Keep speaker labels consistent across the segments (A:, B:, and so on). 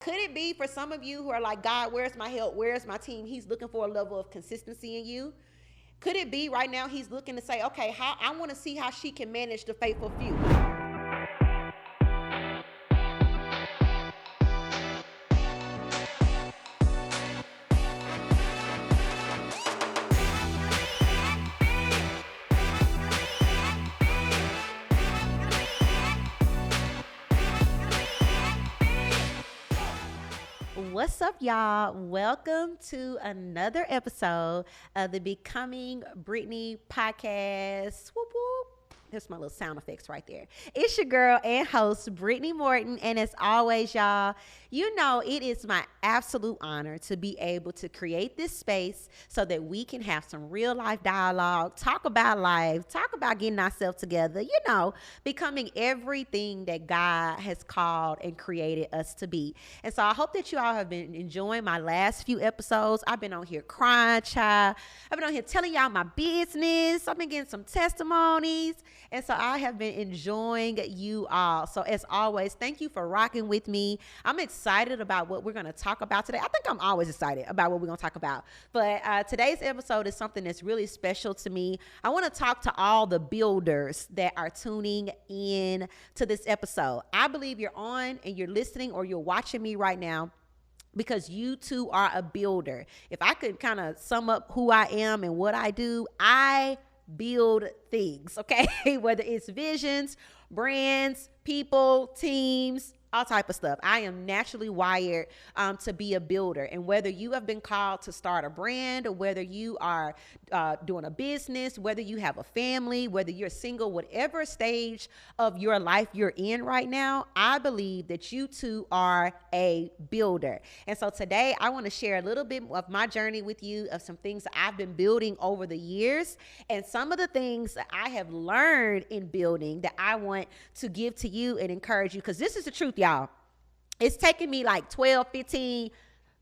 A: Could it be for some of you who are like, God, where's my help? Where's my team? He's looking for a level of consistency in you. Could it be right now he's looking to say, okay, how I want to see how she can manage the faithful few. What's up, y'all? Welcome to another episode of the Becoming Brittany podcast. Whoop, whoop. Here's my little sound effects right there. It's your girl and host, Brittany Morton. And as always, y'all, you know it is my absolute honor to be able to create this space so that we can have some real life dialogue, talk about life, talk about getting ourselves together, becoming everything that God has called and created us to be. And so I hope that you all have been enjoying my last few episodes. I've been on here crying, child. I've been on here telling y'all my business. I've been getting some testimonies. And so I have been enjoying you all. So as always, thank you for rocking with me. I'm excited about what we're going to talk about today. I think I'm always excited about what we're going to talk about. But today's episode is something that's really special to me. I want to talk to all the builders that are tuning in to this episode. I believe you're on and you're listening or you're watching me right now because you too are a builder. If I could kind of sum up who I am and what I do, I build things, okay? Whether it's visions, brands, people, teams, all type of stuff. I am naturally wired to be a builder. And whether you have been called to start a brand or whether you are doing a business, whether you have a family, whether you're single, whatever stage of your life you're in right now, I believe that you too are a builder. And so today I want to share a little bit of my journey with you of some things that I've been building over the years and some of the things that I have learned in building that I want to give to you and encourage you, because this is the truth, y'all. It's taken me like 12, 15,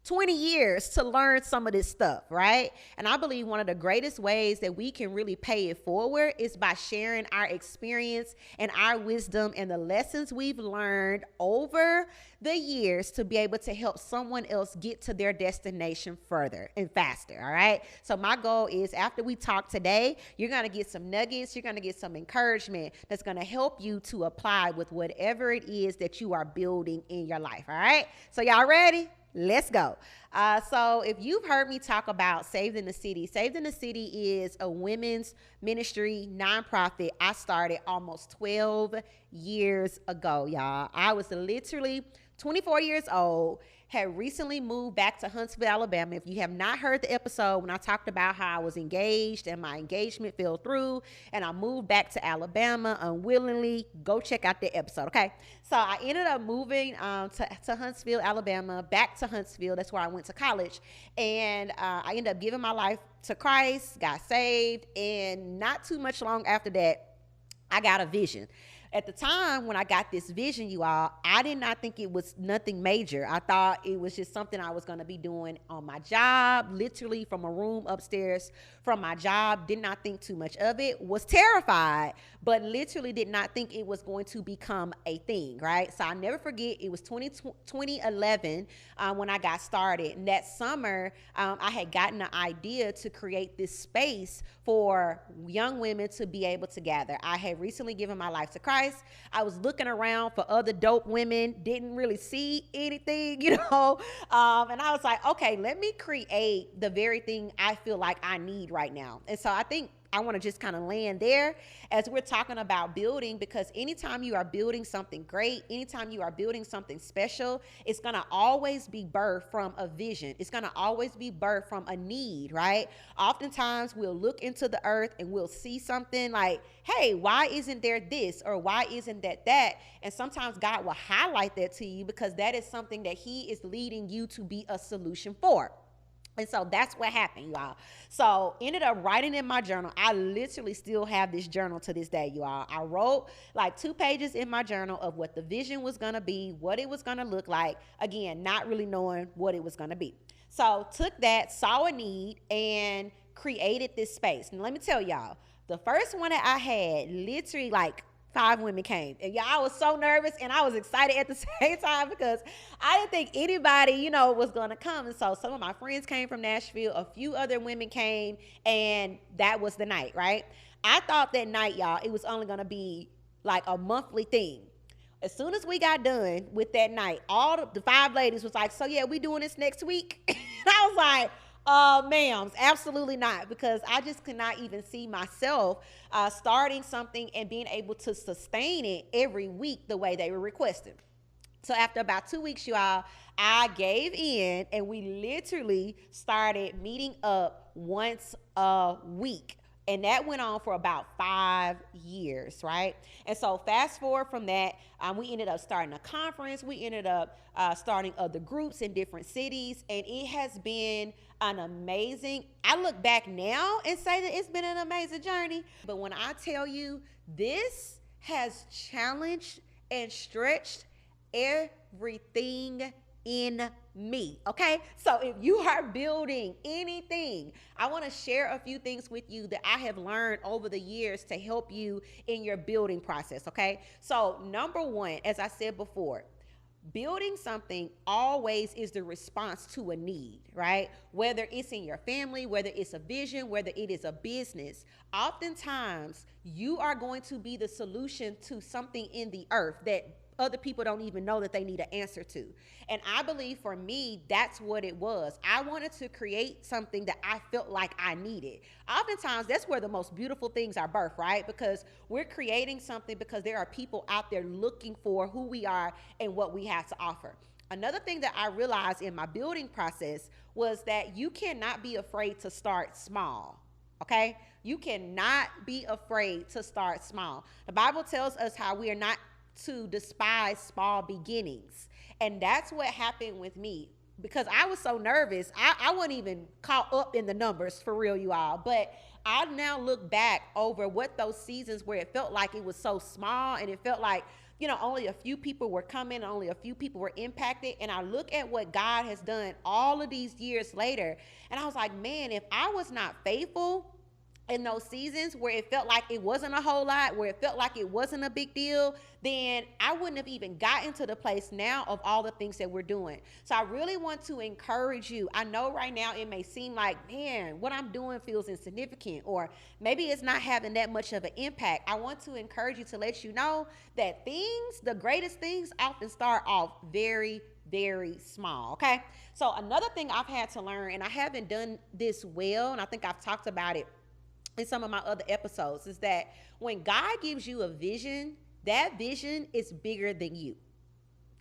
A: 20 years to learn some of this stuff, right? And I believe one of the greatest ways that we can really pay it forward is by sharing our experience and our wisdom and the lessons we've learned over the years to be able to help someone else get to their destination further and faster, all right? So my goal is after we talk today, you're going to get some nuggets, you're going to get some encouragement that's going to help you to apply with whatever it is that you are building in your life, all right? So y'all ready? Let's go. So if you've heard me talk about Saved in the City, Saved in the City is a women's ministry nonprofit I started almost 12 years ago, y'all. I was literally 24 years old, had recently moved back to Huntsville, Alabama. If you have not heard the episode when I talked about how I was engaged and my engagement fell through and I moved back to Alabama unwillingly, go check out the episode, okay? So I ended up moving to Huntsville, Alabama, back to Huntsville. That's where I went to college. And I ended up giving my life to Christ, got saved, and not too much long after that, I got a vision. At the time when I got this vision, you all, I did not think it was nothing major. I thought it was just something I was going to be doing on my job, literally from a room upstairs from my job. Did not think too much of it. Was terrified, but literally did not think it was going to become a thing, right? So I never forget, it was 2011 when I got started. And that summer, I had gotten an idea to create this space for young women to be able to gather. I had recently given my life to Christ. I was looking around for other dope women, didn't really see anything, and I was like, okay, let me create the very thing I feel like I need right now. And so I think I want to just kind of land there as we're talking about building, because anytime you are building something great, anytime you are building something special, it's going to always be birthed from a vision. It's going to always be birthed from a need, right? Oftentimes we'll look into the earth and we'll see something like, hey, why isn't there this or why isn't that? And sometimes God will highlight that to you because that is something that he is leading you to be a solution for. And so that's what happened, y'all. So ended up writing in my journal. I literally still have this journal to this day, y'all. I wrote like 2 pages in my journal of what the vision was going to be, what it was going to look like. Again, not really knowing what it was going to be. So took that, saw a need, and created this space. And let me tell y'all, the first one that I had literally like 5 women came. And y'all, I was so nervous and I was excited at the same time because I didn't think anybody, was going to come. And so some of my friends came from Nashville. A few other women came, and that was the night, right? I thought that night, y'all, it was only going to be like a monthly thing. As soon as we got done with that night, all the 5 ladies was like, so yeah, we doing this next week? And I was like, ma'ams, absolutely not, because I just could not even see myself starting something and being able to sustain it every week the way they were requesting. So after about 2 weeks, you all, I gave in, and we literally started meeting up once a week. And that went on for about 5 years, right? And so fast forward from that, we ended up starting a conference. We ended up starting other groups in different cities. And it has been an amazing, I look back now and say that it's been an amazing journey. But when I tell you, this has challenged and stretched everything in me, okay? So if you are building anything, I want to share a few things with you that I have learned over the years to help you in your building process, okay? So number one, as I said before, building something always is the response to a need, right? Whether it's in your family, whether it's a vision, whether it is a business, oftentimes you are going to be the solution to something in the earth that other people don't even know that they need an answer to. And I believe for me, that's what it was. I wanted to create something that I felt like I needed. Oftentimes, that's where the most beautiful things are birthed, right? Because we're creating something because there are people out there looking for who we are and what we have to offer. Another thing that I realized in my building process was that you cannot be afraid to start small, okay? You cannot be afraid to start small. The Bible tells us how we are not to despise small beginnings. And that's what happened with me, because I was so nervous. I wasn't even caught up in the numbers for real, you all. But I now look back over what those seasons where it felt like it was so small and it felt like, only a few people were coming, only a few people were impacted. And I look at what God has done all of these years later. And I was like, man, if I was not faithful in those seasons where it felt like it wasn't a whole lot, where it felt like it wasn't a big deal, then I wouldn't have even gotten to the place now of all the things that we're doing. So I really want to encourage you. I know right now it may seem like, man, what I'm doing feels insignificant, or maybe it's not having that much of an impact. I want to encourage you to let you know that the greatest things often start off very, very small, okay? So another thing I've had to learn, and I haven't done this well, and I think I've talked about it in some of my other episodes, is that when God gives you a vision, that vision is bigger than you,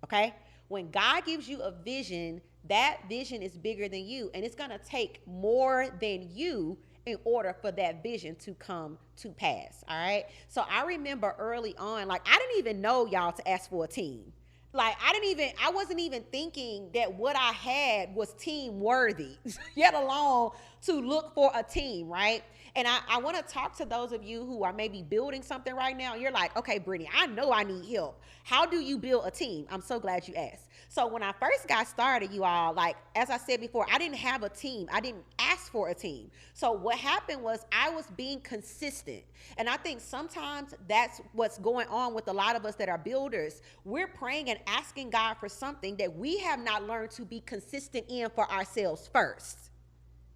A: okay? When God gives you a vision, that vision is bigger than you, and it's gonna take more than you in order for that vision to come to pass, all right? So I remember early on, like, I didn't even know, y'all, to ask for a team. Like, I wasn't even thinking that what I had was team worthy, yet alone to look for a team, right? And I want to talk to those of you who are maybe building something right now. You're like, okay, Brittany, I know I need help. How do you build a team? I'm so glad you asked. So when I first got started, you all, like, as I said before, I didn't have a team. I didn't ask for a team. So what happened was I was being consistent. And I think sometimes that's what's going on with a lot of us that are builders. We're praying and asking God for something that we have not learned to be consistent in for ourselves first.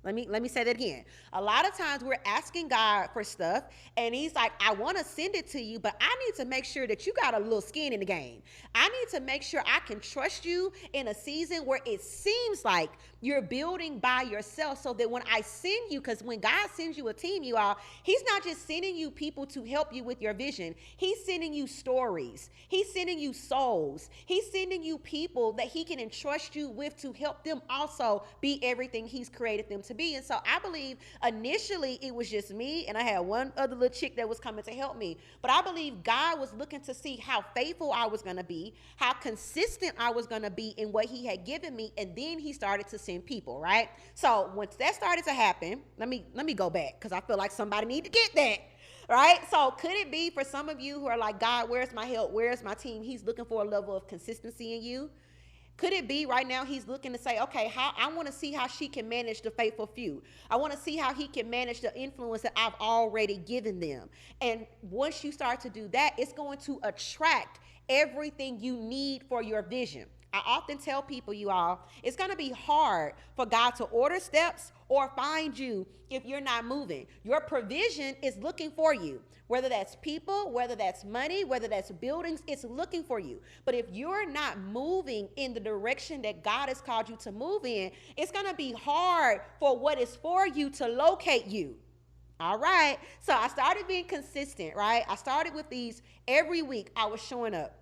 A: Let me say that again. A lot of times we're asking God for stuff, and he's like, I want to send it to you, but I need to make sure that you got a little skin in the game. I need to make sure I can trust you in a season where it seems like you're building by yourself, so that when I send you, because when God sends you a team, you all, he's not just sending you people to help you with your vision. He's sending you stories. He's sending you souls. He's sending you people that he can entrust you with to help them also be everything he's created them to be. And so I believe initially it was just me, and I had one other little chick that was coming to help me. But I believe God was looking to see how faithful I was going to be, how consistent I was going to be in what he had given me, and then he started to send people, right? So once that started to happen, let me go back, because I feel like somebody need to get that. Right? So could it be for some of you who are like, God, where's my help? Where's my team? He's looking for a level of consistency in you. Could it be right now he's looking to say, okay, how I want to see how she can manage the faithful few. I want to see how he can manage the influence that I've already given them. And once you start to do that, it's going to attract everything you need for your vision. I often tell people, you all, it's going to be hard for God to order steps or find you if you're not moving. Your provision is looking for you, whether that's people, whether that's money, whether that's buildings, it's looking for you. But if you're not moving in the direction that God has called you to move in, it's going to be hard for what is for you to locate you. All right. So I started being consistent, right? I started with these every week. I was showing up.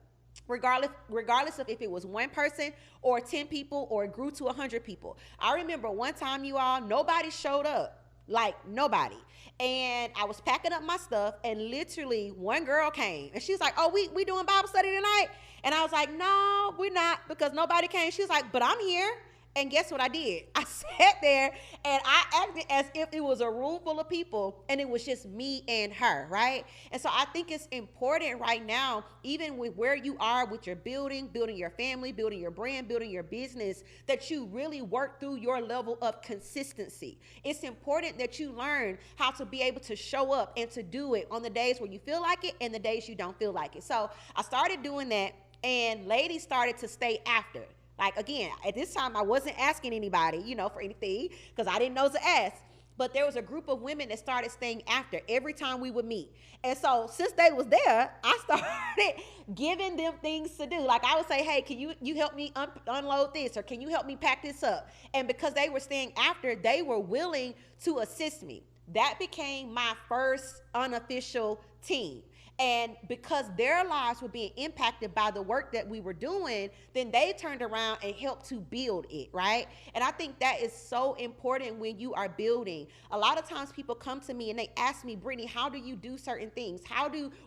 A: Regardless of if it was one person or 10 people or it grew to 100 people. I remember one time, you all, nobody showed up, like nobody. And I was packing up my stuff and literally one girl came and she was like, oh, we doing Bible study tonight? And I was like, no, we're not, because nobody came. She was like, but I'm here. And guess what I did? I sat there and I acted as if it was a room full of people and it was just me and her, right? And so I think it's important right now, even with where you are with your building your family, building your brand, building your business, that you really work through your level of consistency. It's important that you learn how to be able to show up and to do it on the days where you feel like it and the days you don't feel like it. So I started doing that and ladies started to stay after. Like, again, at this time, I wasn't asking anybody, for anything because I didn't know to ask. But there was a group of women that started staying after every time we would meet. And so since they was there, I started giving them things to do. Like I would say, hey, can you help me unload this? Or can you help me pack this up? And because they were staying after, they were willing to assist me. That became my first unofficial team. And because their lives were being impacted by the work that we were doing, then they turned around and helped to build it, right? And I think that is so important when you are building. A lot of times people come to me and they ask me, Brittany, how do you do certain things?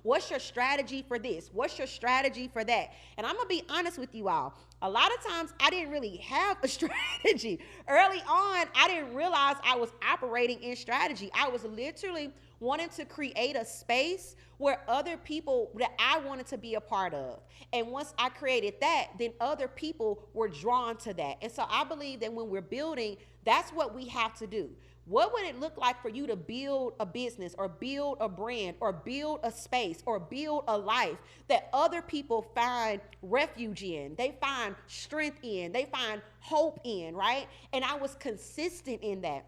A: What's your strategy for this? What's your strategy for that? And I'm gonna be honest with you all. A lot of times I didn't really have a strategy. Early on, I didn't realize I was operating in strategy. I was literally wanting to create a space where other people that I wanted to be a part of. And once I created that, then other people were drawn to that. And so I believe that when we're building, that's what we have to do. What would it look like for you to build a business or build a brand or build a space or build a life that other people find refuge in, they find strength in, they find hope in, right? And I was consistent in that.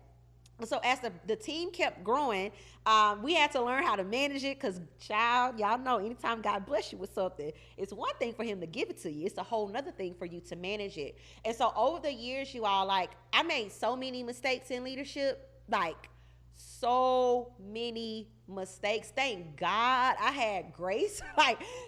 A: So as the team kept growing, we had to learn how to manage it because, child, y'all know anytime God bless you with something, it's one thing for him to give it to you. It's a whole nother thing for you to manage it. And so over the years, you all, I made so many mistakes in leadership, so many mistakes. Thank God I had grace.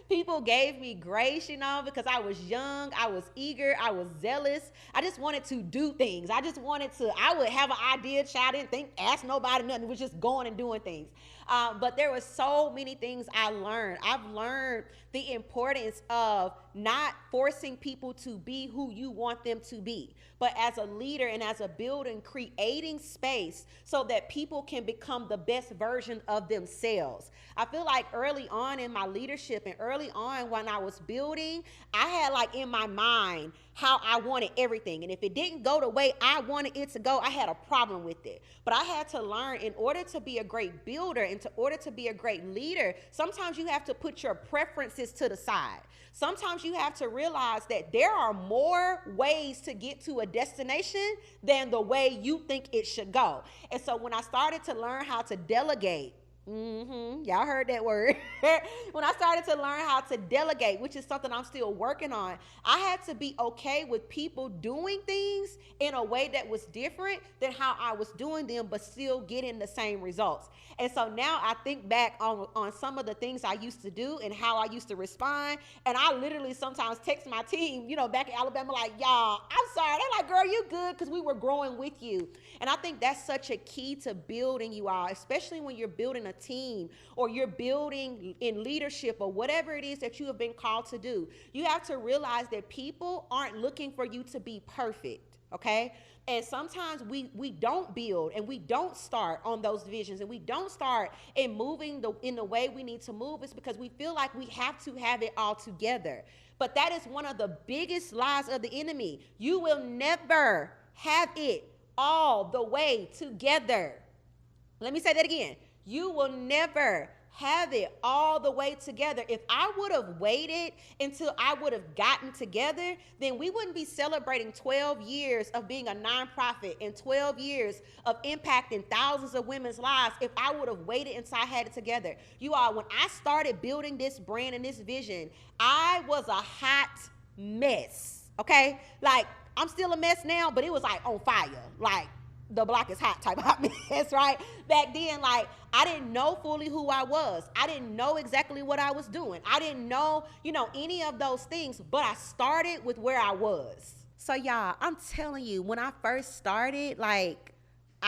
A: People gave me grace, because I was young, I was eager, I was zealous. I just wanted to do things. I would have an idea, child, didn't ask nobody nothing. It was just going and doing things. But there were so many things I learned. I've learned the importance of not forcing people to be who you want them to be, but as a leader and as a builder, creating space so that people can become the best version of themselves. I feel like early on in my leadership and early on when I was building, I had in my mind how I wanted everything. And if it didn't go the way I wanted it to go, I had a problem with it. But I had to learn, in order to be a great builder and in order to be a great leader, sometimes you have to put your preferences to the side. Sometimes you have to realize that there are more ways to get to a destination than the way you think it should go. And so when I started to learn how to delegate, y'all heard that word. When I started to learn how to delegate, which is something I'm still working on, I had to be okay with people doing things in a way that was different than how I was doing them, but still getting the same results. And so now I think back on some of the things I used to do and how I used to respond. And I literally sometimes text my team, back in Alabama, y'all, I'm sorry. They're like, girl, you good, because we were growing with you. And I think that's such a key to building you all, especially when you're building a team, or you're building in leadership, or whatever it is that you have been called to do, you have to realize that people aren't looking for you to be perfect, okay? And sometimes we don't build and we don't start on those visions, and we don't start in moving in the way we need to move. It's because we feel like we have to have it all together. But that is one of the biggest lies of the enemy. You will never have it all the way together. Let me say that again. You will never have it all the way together. If I would have waited until I would have gotten together, then we wouldn't be celebrating 12 years of being a nonprofit and 12 years of impacting thousands of women's lives if I would have waited until I had it together. You all, when I started building this brand and this vision, I was a hot mess, okay? Like, I'm still a mess now, but it was like on fire. Like, the block is hot type hot mess, right? Back then, like, I didn't know fully who I was. I didn't know exactly what I was doing. I didn't know, any of those things, but I started with where I was. So y'all, I'm telling you, when I first started, like,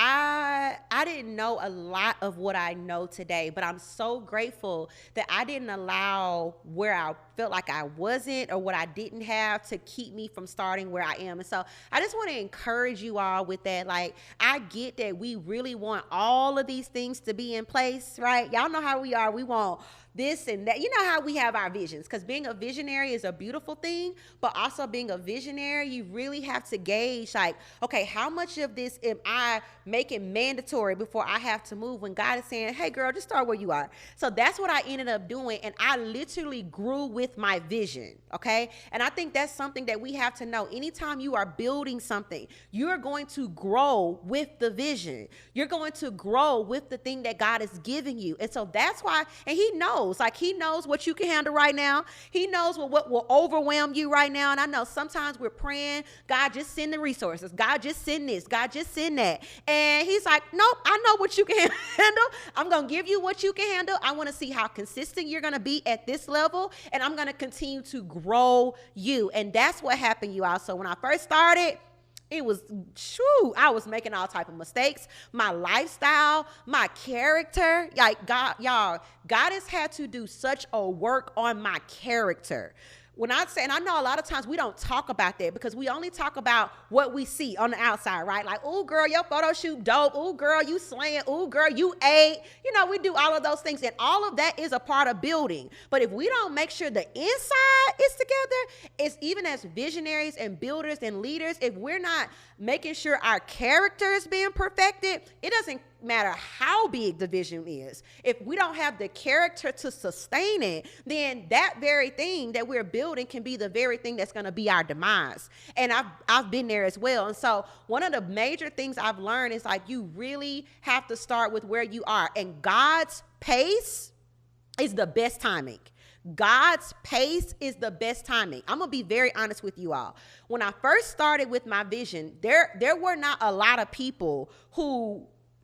A: I didn't know a lot of what I know today, but I'm so grateful that I didn't allow where I felt like I wasn't or what I didn't have to keep me from starting where I am. And so I just want to encourage you all with that. Like, I get that we really want all of these things to be in place, right? Y'all know how we are. We want this and that. You know how we have our visions, because being a visionary is a beautiful thing, but also being a visionary, you really have to gauge, like, okay, how much of this am I making mandatory before I have to move, when God is saying, hey girl, just start where you are. So that's what I ended up doing, and I literally grew with my vision, okay? And I think that's something that we have to know. Anytime you are building something, you're going to grow with the vision. You're going to grow with the thing that God is giving you. And so that's why, and he knows what you can handle right now. He knows what will overwhelm you right now. And I know sometimes we're praying, God, just send the resources. God, just send this. God, just send that. And he's like, nope, I know what you can handle. I'm going to give you what you can handle. I want to see how consistent you're going to be at this level. And I'm going to continue to grow you. And that's what happened, you all. So when I first started, it was true. I was making all type of mistakes. My lifestyle, my character, like God has had to do such a work on my character. When I say, and I know a lot of times we don't talk about that because we only talk about what we see on the outside, right? Like, oh, girl, your photo shoot dope. Oh, girl, you slaying. Oh, girl, you ate. We do all of those things, and all of that is a part of building. But if we don't make sure the inside is together, it's even as visionaries and builders and leaders, if we're not making sure our character is being perfected, it doesn't matter how big the vision is. If we don't have the character to sustain it, then that very thing that we're building can be the very thing that's going to be our demise. And I've been there as well. And so one of the major things I've learned is, like, you really have to start with where you are, and God's pace is the best timing. God's pace is the best timing. I'm going to be very honest with you all. When I first started with my vision, there were not a lot of people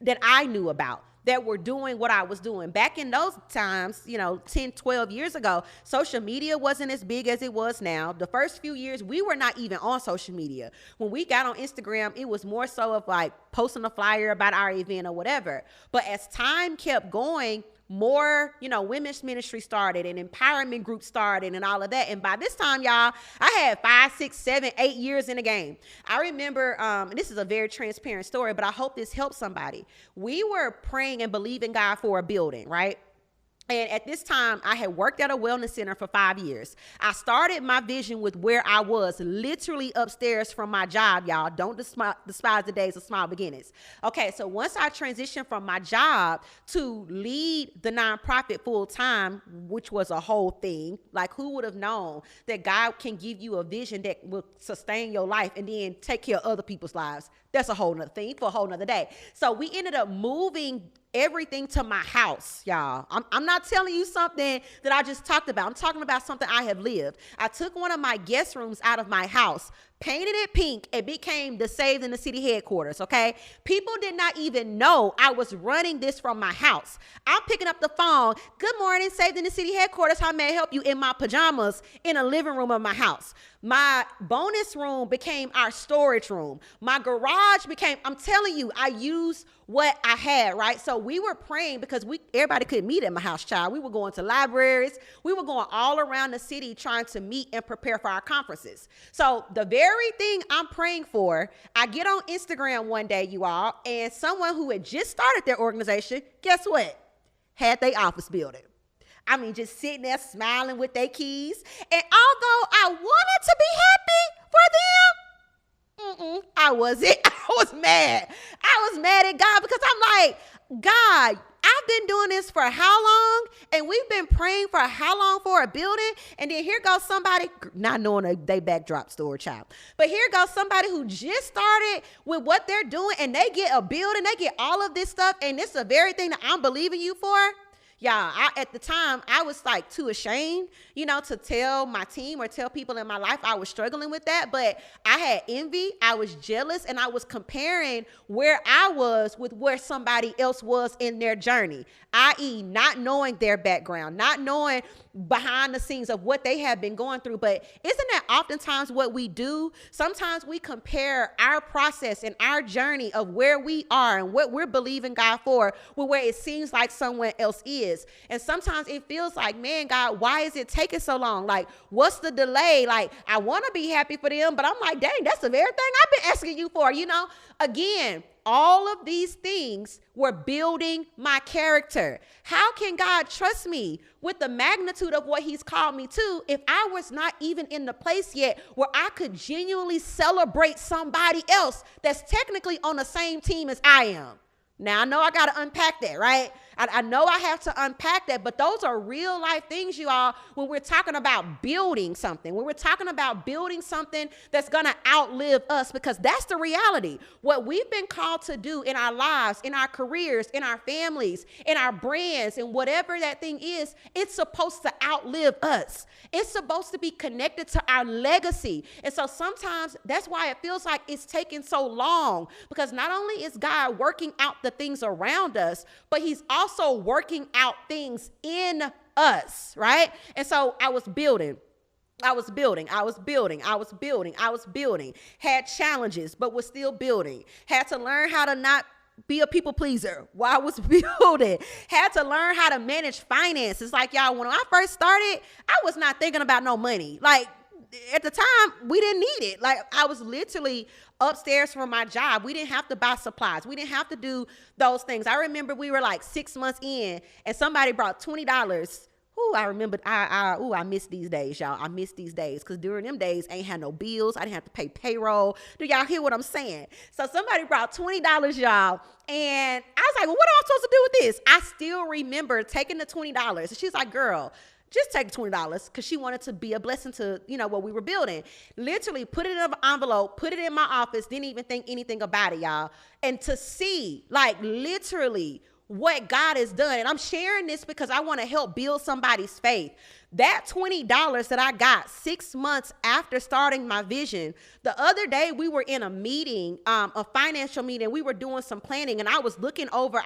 A: that I knew about that were doing what I was doing. Back in those times, 10, 12 years ago, social media wasn't as big as it was now. The first few years, we were not even on social media. When we got on Instagram, it was more so of like posting a flyer about our event or whatever. But as time kept going, more, women's ministry started and empowerment groups started and all of that. And by this time, y'all, I had 5, 6, 7, 8 years in the game. I remember, and this is a very transparent story, but I hope this helps somebody. We were praying and believing God for a building, right? And at this time, I had worked at a wellness center for 5 years. I started my vision with where I was, literally upstairs from my job, y'all. Don't despise the days of small beginnings. Okay, so once I transitioned from my job to lead the nonprofit full time, which was a whole thing, like, who would have known that God can give you a vision that will sustain your life and then take care of other people's lives? That's a whole nother thing for a whole nother day. So we ended up moving everything to my house, y'all. I'm not telling you something that I just talked about. I'm talking about something I have lived. I took one of my guest rooms out of my house, painted it pink, and became the Saved in the City headquarters, okay? People did not even know I was running this from my house. I'm picking up the phone. Good morning, Saved in the City headquarters. How may I help you? In my pajamas in a living room of my house. My bonus room became our storage room. My garage became, I'm telling you, I used what I had, right? So we were praying because everybody couldn't meet at my house, child. We were going to libraries. We were going all around the city trying to meet and prepare for our conferences. So the very thing I'm praying for, I get on Instagram one day, you all, and someone who had just started their organization, guess what? Had their office building. I mean, just sitting there smiling with their keys. And although I wanted to be happy for them, I wasn't. I was mad. I was mad at God because I'm like, God, I've been doing this for how long? And we've been praying for how long for a building? And then here goes somebody, not knowing they backdrop store, child. But here goes somebody who just started with what they're doing, and they get a building, they get all of this stuff, and it's the very thing that I'm believing you for. Y'all, at the time, I was like too ashamed, to tell my team or tell people in my life I was struggling with that. But I had envy, I was jealous, and I was comparing where I was with where somebody else was in their journey, i.e. not knowing their background, not knowing behind the scenes of what they have been going through. But isn't that oftentimes what we do? Sometimes we compare our process and our journey of where we are and what we're believing God for with where it seems like someone else is. And sometimes it feels like, man, God, why is it taking so long? Like, what's the delay? Like, I want to be happy for them, but I'm like, dang, that's the very thing I've been asking you for, Again, all of these things were building my character. How can God trust me with the magnitude of what he's called me to if I was not even in the place yet where I could genuinely celebrate somebody else that's technically on the same team as I am? Now, I know I got to unpack that, right? I know I have to unpack that, but those are real life things, you all, when we're talking about building something, when we're talking about building something that's going to outlive us, because that's the reality. What we've been called to do in our lives, in our careers, in our families, in our brands, and whatever that thing is, it's supposed to outlive us. It's supposed to be connected to our legacy. And so sometimes that's why it feels like it's taking so long, because not only is God working out the things around us, but he's also working out things in us, right? And so I was building, had challenges, but was still building, had to learn how to not be a people pleaser while I was building, had to learn how to manage finances. Like, y'all, when I first started, I was not thinking about no money. Like, at the time, we didn't need it. Like, I was literally upstairs from my job. We didn't have to buy supplies. We didn't have to do those things. I remember we were like 6 months in and somebody brought $20. I remember, I miss these days, y'all. I miss these days because during them days, I ain't had no bills. I didn't have to pay payroll. Do y'all hear what I'm saying? So somebody brought $20, y'all. And I was like, well, what am I supposed to do with this? I still remember taking the $20. And she's like, girl, just take $20, because she wanted to be a blessing to, what we were building. Literally put it in an envelope, put it in my office, didn't even think anything about it, y'all. And to see, like, literally what God has done. And I'm sharing this because I want to help build somebody's faith. That $20 that I got 6 months after starting my vision, the other day we were in a meeting, a financial meeting. We were doing some planning, and I was looking over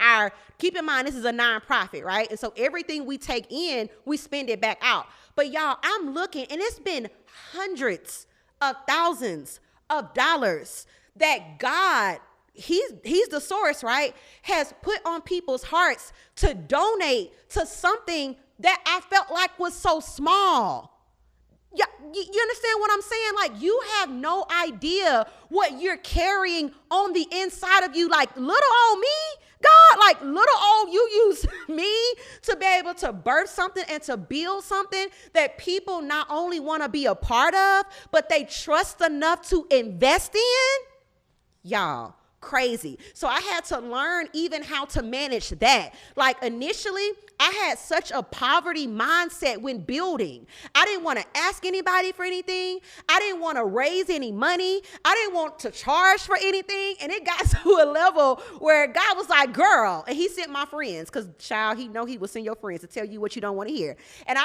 A: keep in mind, this is a nonprofit, right? And so everything we take in, we spend it back out. But y'all, I'm looking, and it's been hundreds of thousands of dollars that God, He's the source, right, has put on people's hearts to donate to something that I felt like was so small. Yeah, you understand what I'm saying? Like, you have no idea what you're carrying on the inside of you. Like, little old me, God, like little old you use me to be able to birth something and to build something that people not only want to be a part of, but they trust enough to invest in. Y'all, crazy. So I had to learn even how to manage that. Like initially, I had such a poverty mindset when building. I didn't want to ask anybody for anything. I didn't want to raise any money. I didn't want to charge for anything. And it got to a level where God was like, girl, and he sent my friends, because child, he know he will send your friends to tell you what you don't want to hear. And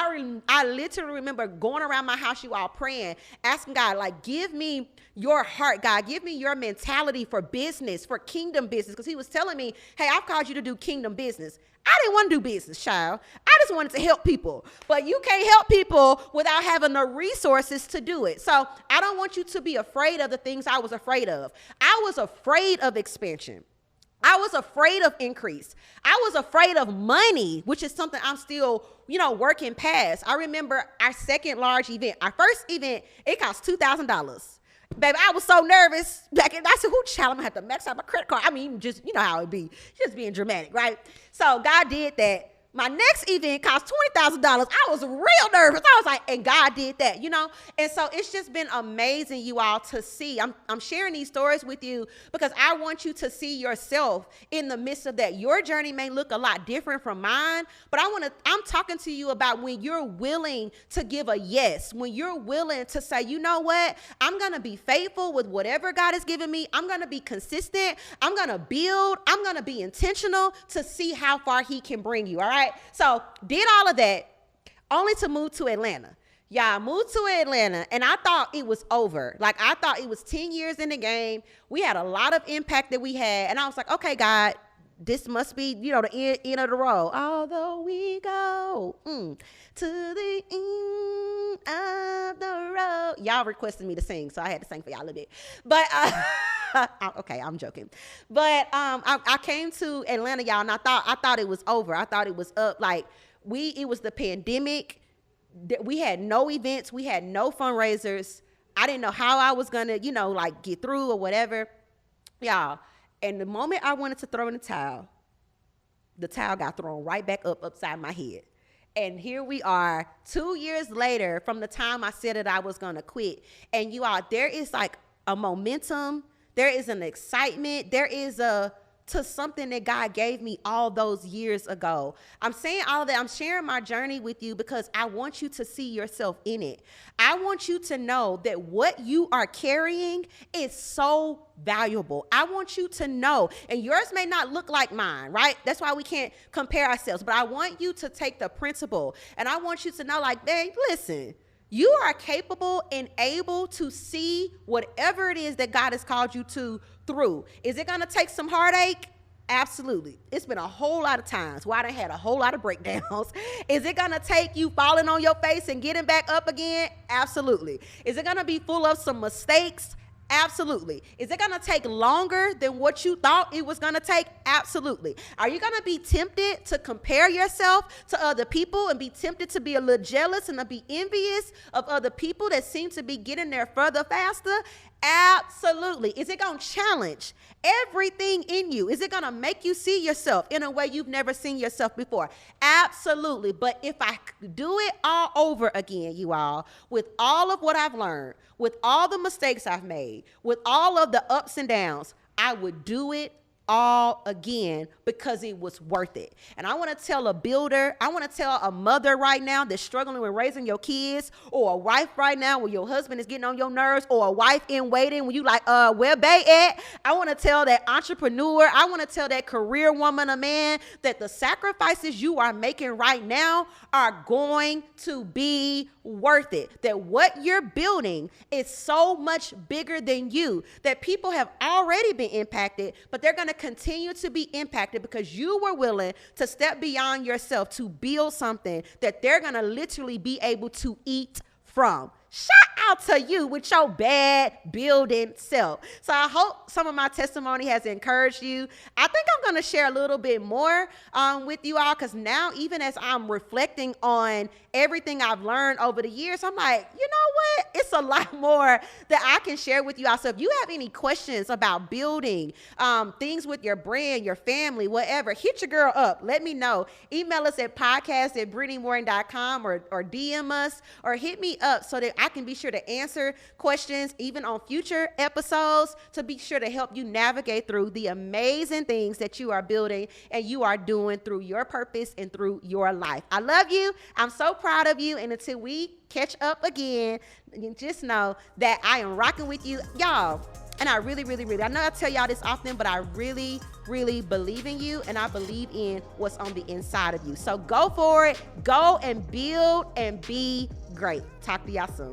A: I literally remember going around my house, you all praying, asking God, like, give me your heart, God. Give me your mentality for business, for kingdom business. Because he was telling me, hey, I've called you to do kingdom business. I didn't want to do business, child. I just wanted to help people. But you can't help people without having the resources to do it. So I don't want you to be afraid of the things I was afraid of. I was afraid of expansion. I was afraid of increase. I was afraid of money, which is something I'm still, working past. I remember our second large event. Our first event, it cost $2,000. Baby, I was so nervous back in. I said, child, I'm gonna have to max out my credit card. I mean, just, how it be, just being dramatic, right? So God did that. My next event cost $20,000. I was real nervous. I was like, and God did that, And so it's just been amazing, you all, to see. I'm sharing these stories with you because I want you to see yourself in the midst of that. Your journey may look a lot different from mine, but I'm talking to you about when you're willing to give a yes, when you're willing to say, you know what, I'm going to be faithful with whatever God has given me. I'm going to be consistent. I'm going to build. I'm going to be intentional to see how far he can bring you. All right. So did all of that only to move to Atlanta. Y'all moved to Atlanta and I thought it was over. Like I thought it was 10 years in the game. We had a lot of impact that we had. And I was like, okay, God, this must be, the end of the road. Although we go to the end of the road. Y'all requested me to sing, so I had to sing for y'all a little bit. But okay, I'm joking. But I came to Atlanta, y'all, and I thought it was over. I thought it was up. Like it was the pandemic. We had no events. We had no fundraisers. I didn't know how I was gonna, get through or whatever, y'all. And the moment I wanted to throw in the towel got thrown right back upside my head. And here we are 2 years later from the time I said that I was going to quit. And you all, there is like a momentum. There is an excitement. There is to something that God gave me all those years ago. I'm saying all of that. I'm sharing my journey with you because I want you to see yourself in it. I want you to know that what you are carrying is so valuable. I want you to know, and yours may not look like mine, right? That's why we can't compare ourselves. But I want you to take the principle, and I want you to know, like, babe, listen, you are capable and able to see whatever it is that God has called you to through. Is it going to take some heartache? Absolutely. It's been a whole lot of times where I done had a whole lot of breakdowns. Is it going to take you falling on your face and getting back up again? Absolutely. Is it going to be full of some mistakes? Absolutely. Is it going to take longer than what you thought it was going to take? Absolutely. Are you going to be tempted to compare yourself to other people and be tempted to be a little jealous and to be envious of other people that seem to be getting there further faster? Absolutely. Is it going to challenge everything in you? Is it going to make you see yourself in a way you've never seen yourself before? Absolutely. But if I do it all over again, you all, with all of what I've learned, with all the mistakes I've made, with all of the ups and downs, I would do it all again because it was worth it. And I want to tell a builder, I want to tell a mother right now that's struggling with raising your kids, or a wife right now where your husband is getting on your nerves, or a wife in waiting when you like, where they at? I want to tell that entrepreneur, I want to tell that career woman or man that the sacrifices you are making right now are going to be worth it. That what you're building is so much bigger than you, that people have already been impacted, but they're going to continue to be impacted because you were willing to step beyond yourself to build something that they're going to literally be able to eat from. Shout out to you with your bad building self. So I hope some of my testimony has encouraged you. I think I'm going to share a little bit more with you all, because now, even as I'm reflecting on everything I've learned over the years, I'm like, you know what? It's a lot more that I can share with you all. So if you have any questions about building things with your brand, your family, whatever, hit your girl up. Let me know. Email us at podcast@brittanymorin.com or DM us or hit me up so that I can be sure to answer questions even on future episodes to be sure to help you navigate through the amazing things that you are building and you are doing through your purpose and through your life. I love you. I'm so proud of you. And until we catch up again, just know that I am rocking with you, y'all. And I really, I know I tell y'all this often, but I really believe in you, and I believe in what's on the inside of you. So go for it. Go and build and be great. Talk to y'all soon.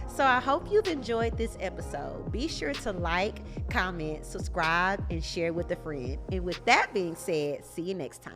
A: So I hope you've enjoyed this episode. Be sure to like, comment, subscribe, and share with a friend. And with that being said, see you next time.